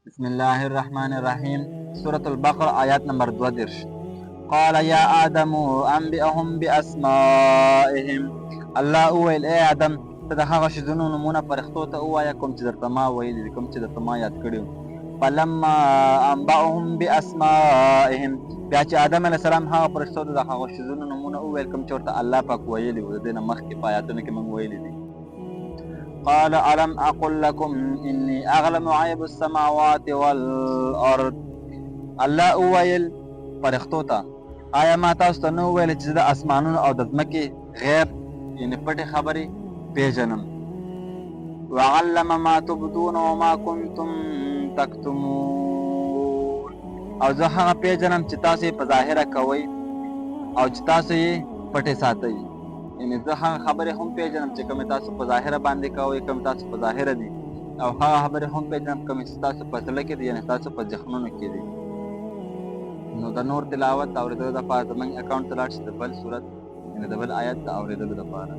بسم الله الرحمن الرحيم سورة البقرة آيات نمبر 2 قال يا آدم أنبئهم بأسمائهم الله وویل اے آدم ته د هغه شیزونو نومونه فرښتو ته ووایه کوم چې درته ما ویلي دي کوم چې درته ما یاد کړي فلما انبأهم بأسمائهم بیا چې آدم علیه السلام هغه فرښتو ته د هغه شیزونو نومونه وویل کوم چې ورته الله پاک ویلي وو د دې نه مخکې په آیاتونو کې موږ ویلي دي قال ألم أقل لكم إني أعلم غيب السماوات والأرض الله وویل فرښتو ته آیا ما تاسو ته نه وویل چې د اسمانونو او د ځمکې غیب یعنې پټې خبرې پیژنم وعلم ما تبدون وما كنتم تكتمون او زه هغه پیژنم چې تاسو یې په ظاهره کوئ او چې تاسو یې پټې ساتئ یعنې زه هغه خبرې هم پیژنم چې کومې تاسو په ظاهره باندې کوئ کومې تاسو په ظاهره دي او هغه خبرې هم پیژنم کومې چې تاسو په زړه کې دي یعنې تاسو په ذهنونو کې دي نو د نور تلاوت د اورېدلو دپاره زموږ اکاونټ ته لاړ شئ د بل صورت یعنې د بل آیت د اورېدلو دپاره